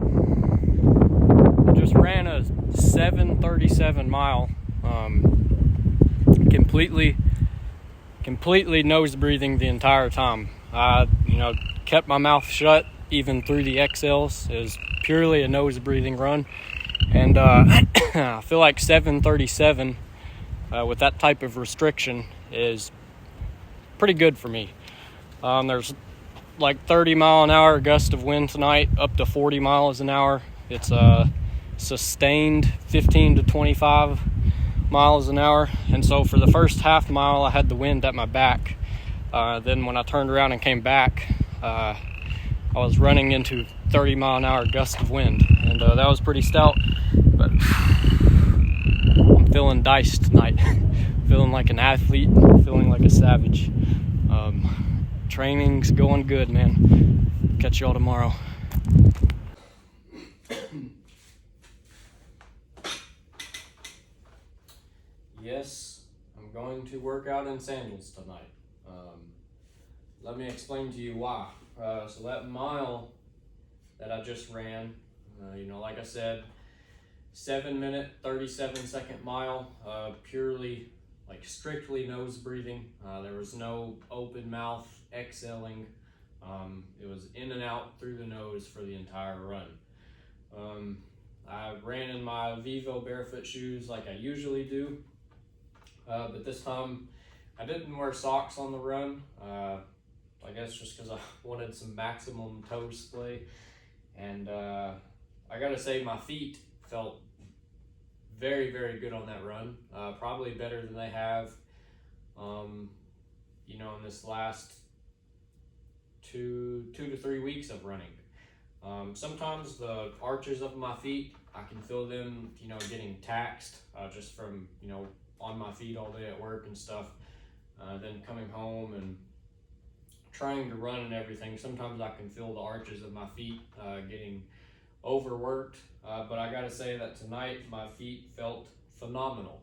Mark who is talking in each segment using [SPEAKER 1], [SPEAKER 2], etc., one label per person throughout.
[SPEAKER 1] I just ran a 7:37 mile, completely nose breathing the entire time. I, kept my mouth shut even through the exhales. It was purely a nose breathing run, and I feel like 7:37 with that type of restriction is pretty good for me. There's like 30 mile an hour gust of wind tonight, up to 40 miles an hour. It's sustained 15 to 25 miles an hour, and so for the first half mile I had the wind at my back. Then when I turned around and came back, I was running into 30 mile an hour gust of wind, and that was pretty stout, but I'm feeling diced tonight. Feeling like an athlete, feeling like a savage. Training's going good, man. Catch y'all tomorrow. Yes, I'm going to work out in sandals tonight. Let me explain to you why. So that mile that I just ran, like I said, 7-minute, 37-second mile, purely, strictly nose breathing. There was no open mouth exhaling. It was in and out through the nose for the entire run. I ran in my Vivo barefoot shoes like I usually do, but this time I didn't wear socks on the run. I guess just because I wanted some maximum toe splay, and I gotta say my feet felt very, very good on that run. Probably better than they have, in this last two to 3 weeks of running. Sometimes the arches of my feet, I can feel them, getting taxed just from, on my feet all day at work and stuff. Then coming home and trying to run and everything, sometimes I can feel the arches of my feet getting overworked. But I gotta say that tonight my feet felt phenomenal.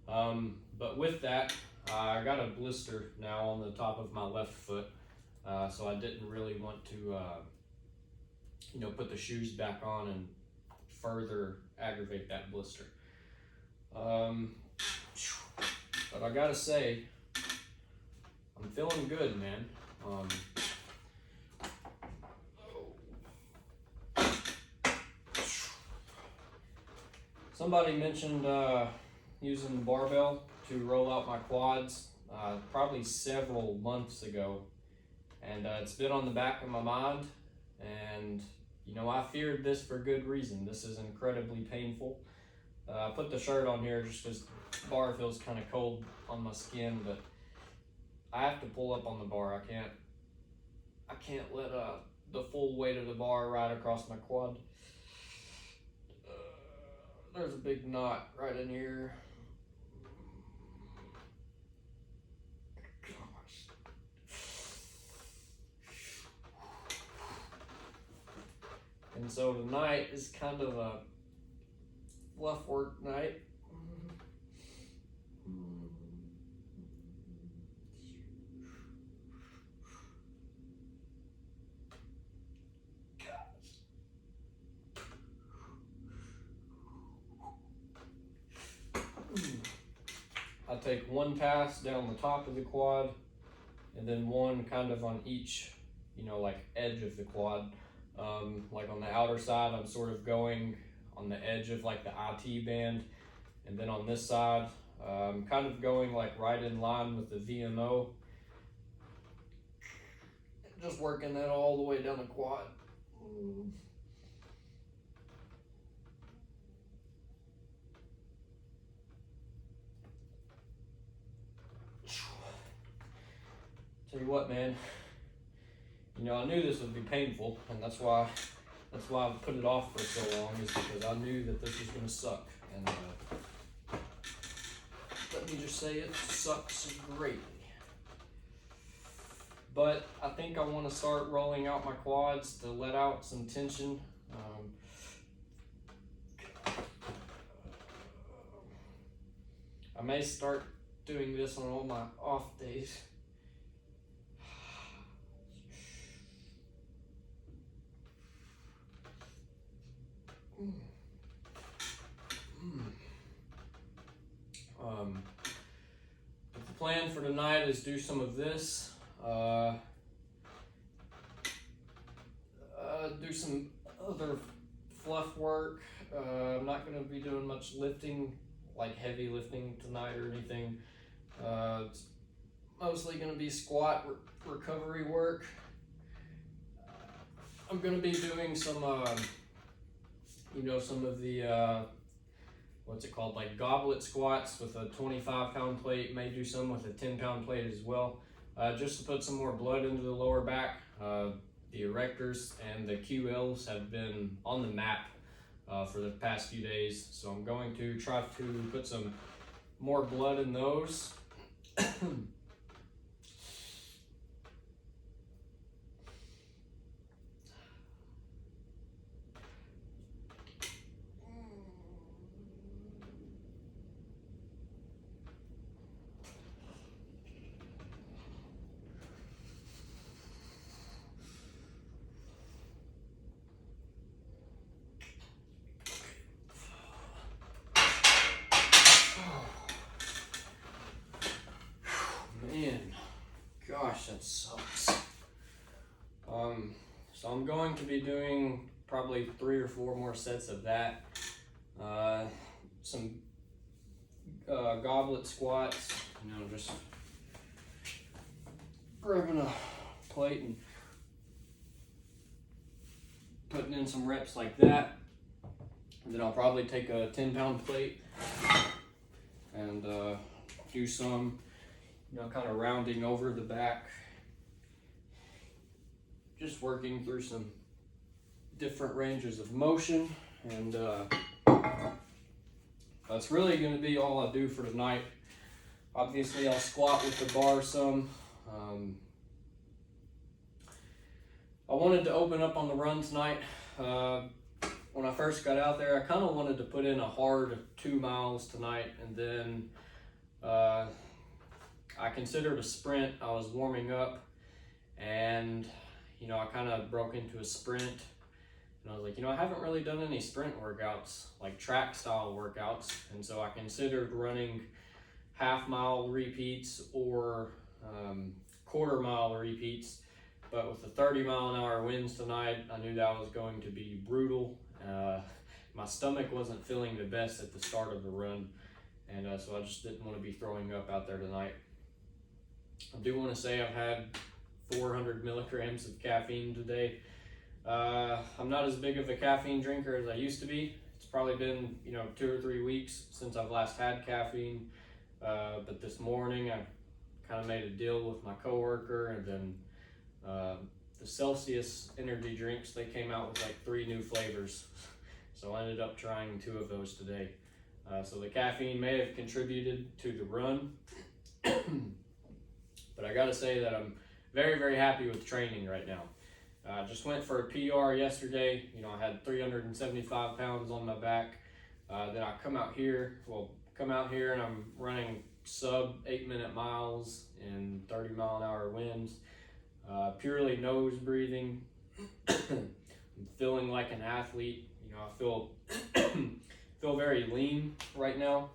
[SPEAKER 1] But with that, I got a blister now on the top of my left foot. So I didn't really want to, put the shoes back on and further aggravate that blister. But I gotta say, I'm feeling good, man. Somebody mentioned using the barbell to roll out my quads probably several months ago, and it's been on the back of my mind, and I feared this for good reason. This is incredibly painful. I put the shirt on here just because the bar feels kind of cold on my skin, but I have to pull up on the bar. I can't let the full weight of the bar ride across my quad. There's a big knot right in here. And so tonight is kind of a fluff work night. I take one pass down the top of the quad, and then one kind of on each, edge of the quad. Like on the outer side, I'm sort of going on the edge of the IT band, and then on this side, I'm kind of going right in line with the VMO. Just working that all the way down the quad. Tell you what, man. I knew this would be painful, and that's why I put it off for so long, is because I knew that this was gonna suck. And let me just say, it sucks greatly. But I think I want to start rolling out my quads to let out some tension. I may start doing this on all my off days. But the plan for tonight is do some of this, do some other fluff work. I'm not going to be doing much lifting, like heavy lifting tonight or anything. It's mostly going to be squat recovery work. I'm going to be doing some, some of the, what's it called, like goblet squats with a 25-pound plate. May do some with a 10-pound plate as well, just to put some more blood into the lower back. The erectors and the QLs have been on the map for the past few days, so I'm going to try to put some more blood in those. Gosh, that sucks. So I'm going to be doing probably 3 or 4 more sets of that. Some goblet squats, just grabbing a plate and putting in some reps like that. And then I'll probably take a 10-pound plate and do some, kind of rounding over the back, just working through some different ranges of motion. And that's really going to be all I do for tonight. Obviously I'll squat with the bar some. I wanted to open up on the run tonight. When I first got out there, I kind of wanted to put in a hard 2 miles tonight, and then I considered a sprint. I was warming up, and I kind of broke into a sprint, and I was like, I haven't really done any sprint workouts, like track style workouts, and so I considered running half-mile repeats or quarter-mile repeats. But with the 30-mile-an-hour winds tonight, I knew that was going to be brutal. My stomach wasn't feeling the best at the start of the run, and so I just didn't want to be throwing up out there tonight. I do want to say I've had 400 milligrams of caffeine today. I'm not as big of a caffeine drinker as I used to be. It's probably been 2 or 3 weeks since I've last had caffeine, but this morning I kind of made a deal with my coworker, and then the Celsius energy drinks, they came out with like 3 new flavors, so I ended up trying 2 of those today. So the caffeine may have contributed to the run, but I gotta say that I'm very, very happy with training right now. I just went for a PR yesterday. I had 375 pounds on my back. Then I come out here and I'm running sub 8-minute miles in 30-mile-an-hour winds. Purely nose breathing. I'm feeling like an athlete. I feel feel very lean right now.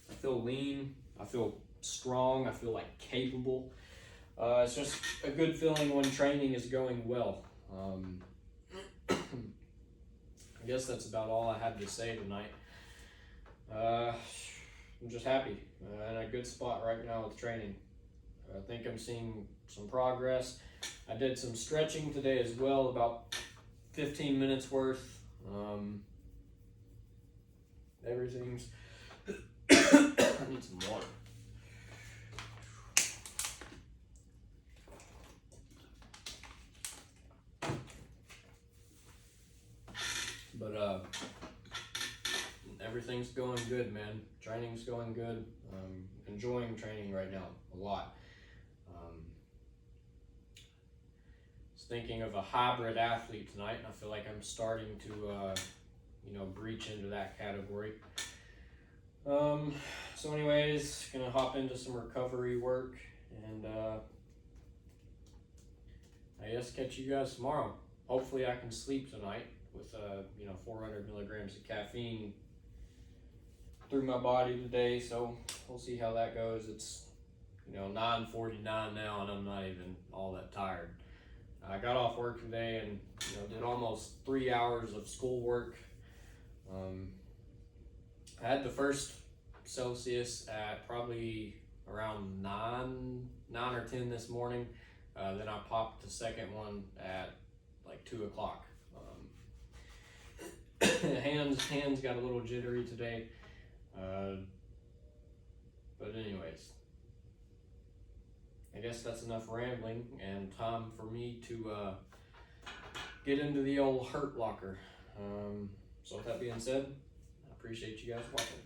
[SPEAKER 1] I feel lean. I feel strong. I feel like capable. It's just a good feeling when training is going well. I guess that's about all I had to say tonight. I'm just happy. In a good spot right now with training. I think I'm seeing some progress. I did some stretching today as well, about 15 minutes worth. Everything's... I need some water. But everything's going good, man. Training's going good. Enjoying training right now a lot. Was thinking of a hybrid athlete tonight, and I feel like I'm starting to, breach into that category. So anyways, gonna hop into some recovery work, and I guess catch you guys tomorrow. hopefully I can sleep tonight with 400 milligrams of caffeine through my body today. So we'll see how that goes. It's 9:49 now, and I'm not even all that tired. I got off work today and did almost 3 hours of schoolwork. I had the first Celsius at probably around 9 or 10 this morning. Then I popped the second one at like 2 o'clock. Hands got a little jittery today. But anyways, I guess that's enough rambling and time for me to get into the old Hurt Locker. So with that being said, I appreciate you guys watching.